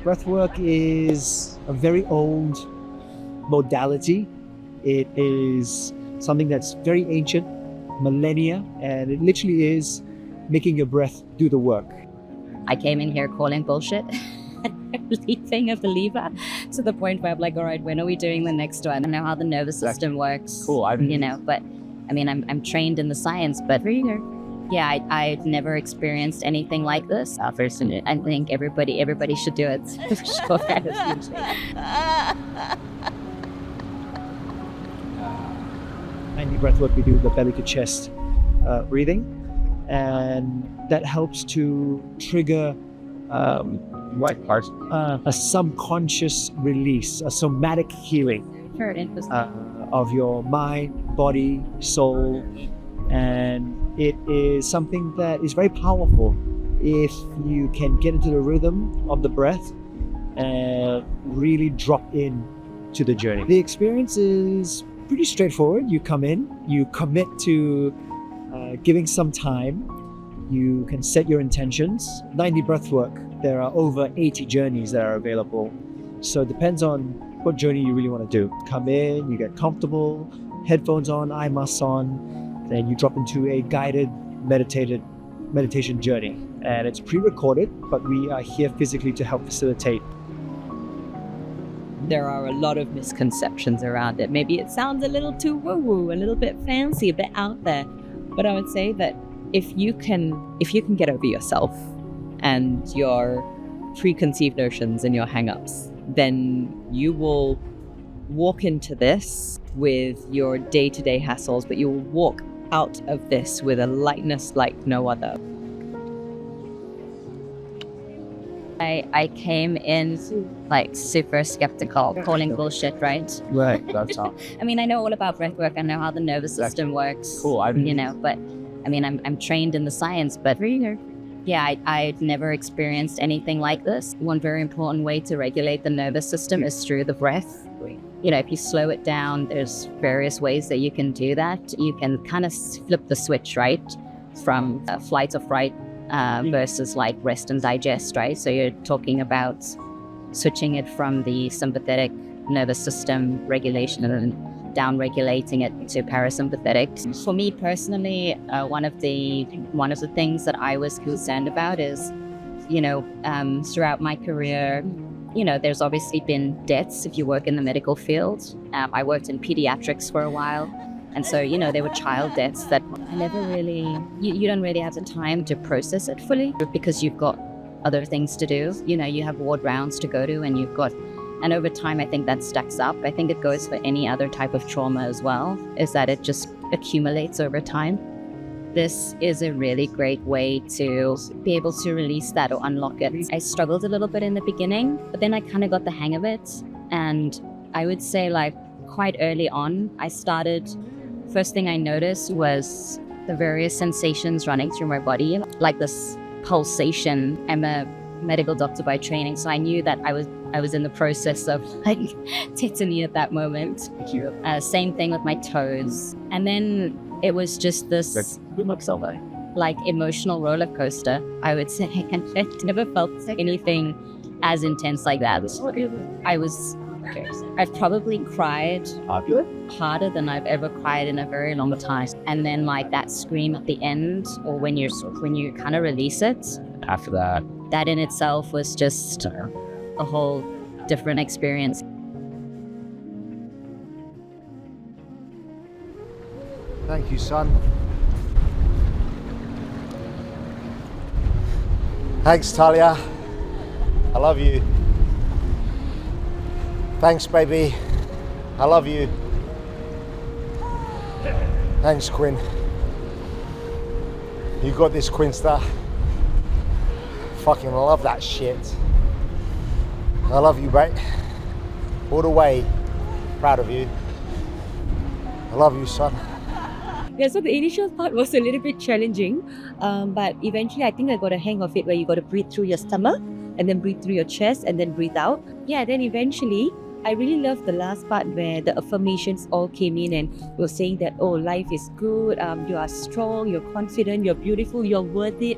Breathwork is a very old modality. It is something that's very ancient, millennia, and it literally is making your breath do the work. I came in here calling bullshit. Leaving a believer to the point where I'm like, all right, when are we doing the next one? I know how the nervous system works. Cool. But I mean, I'm trained in the science, but yeah, I've never experienced anything like this. I think everybody should do it. For sure. Mainly breathwork, we do the belly to chest breathing, and that helps to trigger What part? a subconscious release, a somatic healing of your mind, body, soul, and it is something that is very powerful if you can get into the rhythm of the breath and really drop in to the journey. The experience is pretty straightforward. You come in, you commit to giving some time, you can set your intentions. 90 breathwork, there are over 80 journeys that are available. So it depends on what journey you really want to do. Come in, you get comfortable, headphones on, eye masks on, then you drop into a guided meditation journey. And it's pre-recorded, but we are here physically to help facilitate. There are a lot of misconceptions around it. Maybe it sounds a little too woo-woo, a little bit fancy, a bit out there. But I would say that if you can get over yourself and your preconceived notions and your hang-ups, then you will walk into this with your day-to-day hassles, but you will walk out of this with a lightness like no other. I came in like super skeptical, calling bullshit, right? Right. That's all. I mean, I know all about breathwork. I know how the nervous system works. Cool. But I mean, I'm trained in the science, but yeah, I've never experienced anything like this. One very important way to regulate the nervous system is through the breath. You know, if you slow it down, there's various ways that you can do that. You can kind of flip the switch, right? From flight or fright versus like rest and digest, right? So you're talking about switching it from the sympathetic nervous system regulation and down regulating it to parasympathetic. For me personally, one of the things that I was concerned about is, throughout my career, there's obviously been deaths if you work in the medical field. I worked in pediatrics for a while. And so, there were child deaths that I never really, you don't really have the time to process it fully because you've got other things to do. You have ward rounds to go to and over time, I think that stacks up. I think it goes for any other type of trauma as well, is that it just accumulates over time. This is a really great way to be able to release that or unlock it. I struggled a little bit in the beginning, but then I kind of got the hang of it. And I would say quite early on, first thing I noticed was the various sensations running through my body, like this pulsation. I'm a medical doctor by training, so I knew that I was in the process of tetany at that moment. Same thing with my toes. And then it was just this emotional roller coaster, I would say. And I never felt anything as intense like that. I've probably cried harder than I've ever cried in a very long time. And then that scream at the end, or when you kind of release it After that in itself was just a whole different experience. Thank you, son. Thanks, Talia. I love you. Thanks, baby. I love you. Thanks, Quinn. You got this, Quinster. Fucking love that shit. I love you, mate. All the way. Proud of you. I love you, son. Yeah, so the initial part was a little bit challenging, but eventually I think I got a hang of it, where you got to breathe through your stomach and then breathe through your chest and then breathe out. Yeah, then eventually I really loved the last part where the affirmations all came in and were saying that, oh, life is good, you are strong, you're confident, you're beautiful, you're worth it.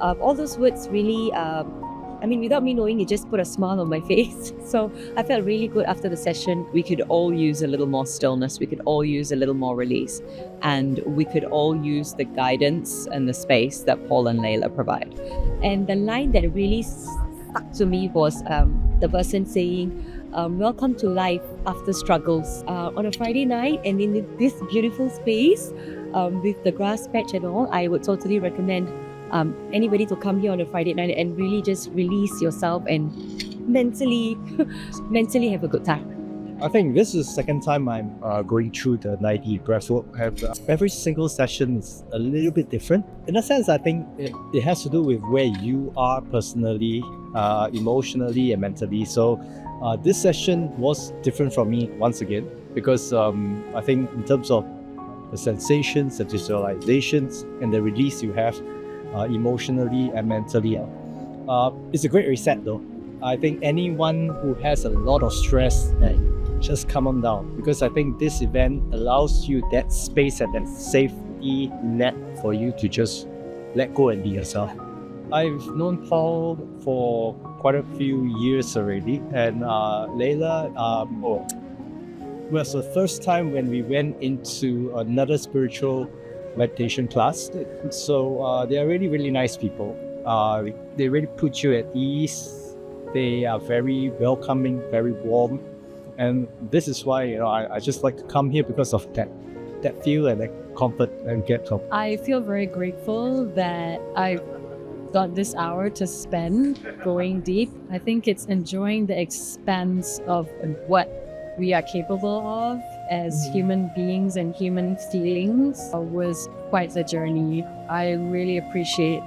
All those words really I mean, without me knowing, it just put a smile on my face. So I felt really good after the session. We could all use a little more stillness. We could all use a little more release. And we could all use the guidance and the space that Paul and Leila provide. And the line that really stuck to me was the person saying, welcome to life after struggles. On a Friday night and in this beautiful space with the grass patch and all, I would totally recommend anybody to come here on a Friday night and really just release yourself and mentally have a good time. I think this is the second time I'm going through the 90 breathwork. Every single session is a little bit different. In a sense, I think it has to do with where you are personally, emotionally and mentally. So this session was different from me once again, because I think in terms of the sensations, the visualizations and the release you have emotionally and mentally, it's a great reset though. I think anyone who has a lot of stress, just come on down, because I think this event allows you that space and that safety net for you to just let go and be yourself. I've known Paul for quite a few years already, and Leila was the first time when we went into another spiritual meditation class. So they are really, really nice people. They really put you at ease. They are very welcoming, very warm. And this is why, I just like to come here, because of that feel and that comfort and get from. I feel very grateful that I got this hour to spend going deep. I think it's enjoying the expanse of what we are capable of as human beings and human feelings was quite the journey. I really appreciate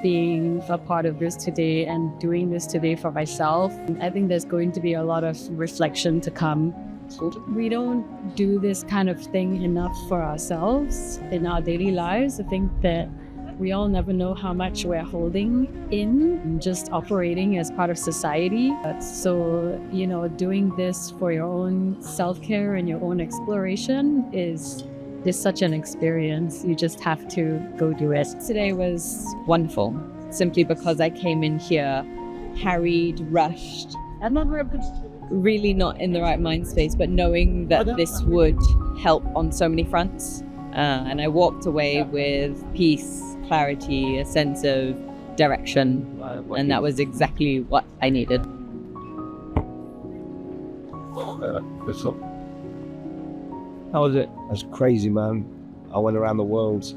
being a part of this today and doing this today for myself. I think there's going to be a lot of reflection to come. We don't do this kind of thing enough for ourselves in our daily lives. I think that we all never know how much we're holding in, just operating as part of society. So, doing this for your own self-care and your own exploration is such an experience. You just have to go do it. Today was wonderful, simply because I came in here harried, rushed, and not really not in the right mind space, but knowing that this would help on so many fronts. And I walked away with peace, clarity, a sense of direction, and that was exactly what I needed. How was it? That's crazy, man. I went around the world.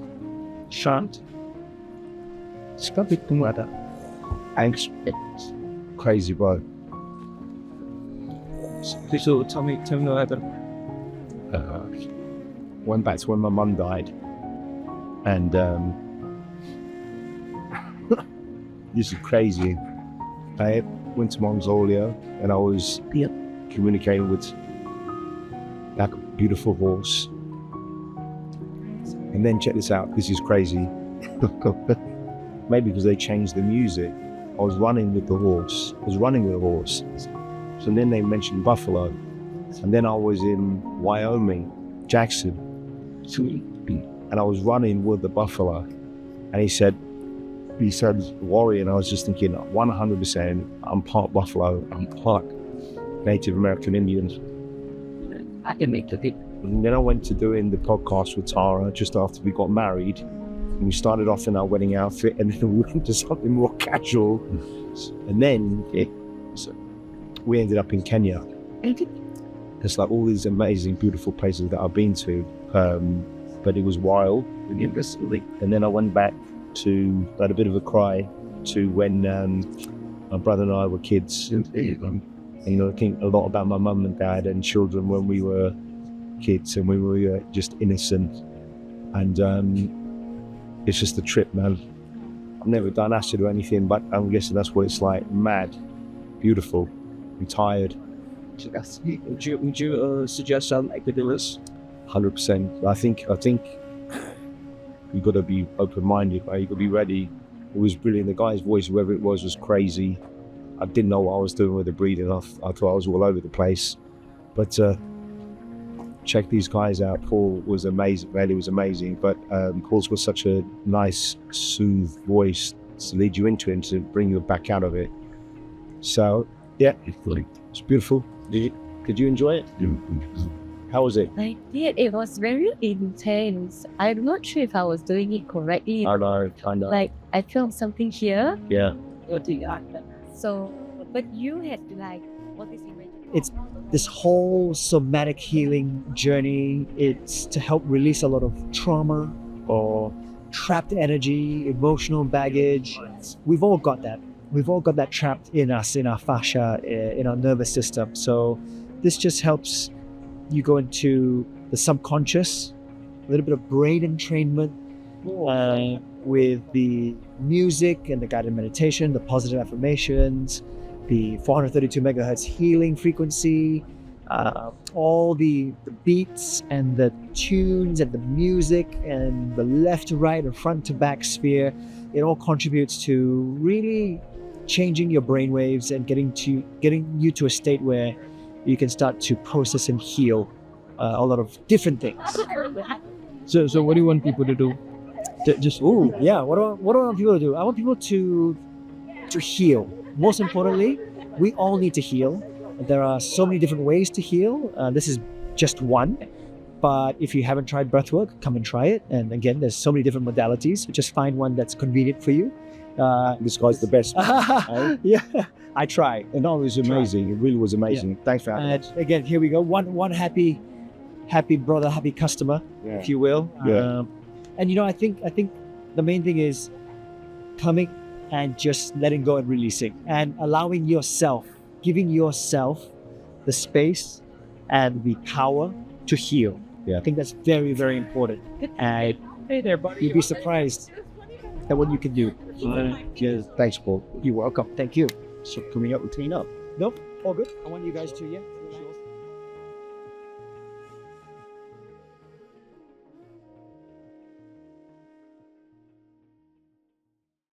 Shan't. Anxious. Crazy, bro. So tell me what happened. Went back to when my mum died. And this is crazy. I went to Mongolia and I was communicating with that beautiful horse. And then check this out, this is crazy. Maybe because they changed the music. I was running with the horse. So then they mentioned buffalo. And then I was in Wyoming, Jackson. And I was running with the buffalo. And he said warrior, and I was just thinking 100% I'm part buffalo, I'm part Native American Indians. I can make the thing. And then I went to doing the podcast with Tara just after we got married. And we started off in our wedding outfit and then we went to something more casual. And then we ended up in Kenya. There's like all these amazing, beautiful places that I've been to. But it was wild. And then I went back to, I had a bit of a cry to when my brother and I were kids. And, I think a lot about my mum and dad and children when we were kids and we were just innocent. And it's just a trip, man. I've never done acid or anything, but I'm guessing that's what it's like. Mad, beautiful, retired. Would you suggest like the dealers? 100%. I think you got to be open-minded, right? You got to be ready. It was brilliant. The guy's voice, whoever it was crazy. I didn't know what I was doing with the breathing. I thought I was all over the place. But check these guys out. Paul was amazing. Really was amazing. But Paul's got such a nice, soothed voice to lead you into it and to bring you back out of it. So yeah, it's beautiful. Did you enjoy it? How was it? I did. It was very intense. I'm not sure if I was doing it correctly. Kind of. Like I felt something here. Yeah. So, but you had like what is it? It's this whole somatic healing journey. It's to help release a lot of trauma or trapped energy, emotional baggage. We've all got that. We've all got that trapped in us, in our fascia, in our nervous system. So this just helps you go into the subconscious, a little bit of brain entrainment with the music and the guided meditation, the positive affirmations, the 432 megahertz healing frequency, all the beats and the tunes and the music and the left to right and front to back sphere. It all contributes to really changing your brain waves and getting you to a state where you can start to process and heal a lot of different things. So what do you want people to do? What do I want people to do? I want people to heal. Most importantly, we all need to heal. There are so many different ways to heal. This is just one. But if you haven't tried breathwork, come and try it. And again, there's so many different modalities. Just find one that's convenient for you. This guy's the best. Yeah, I try. And no, it was amazing. It really was amazing. Yeah. Thanks for having And us. again, here we go. One happy brother, happy customer, if you will. Yeah. And I think the main thing is coming and just letting go and releasing and allowing yourself, giving yourself the space and the power to heal. Yeah. I think that's very, very important. And Hey there, buddy. you'd be surprised at what you can do. Cheers. Thanks, Paul. You're welcome. Thank you. So coming up and clean up. Nope, all good. I want you guys to,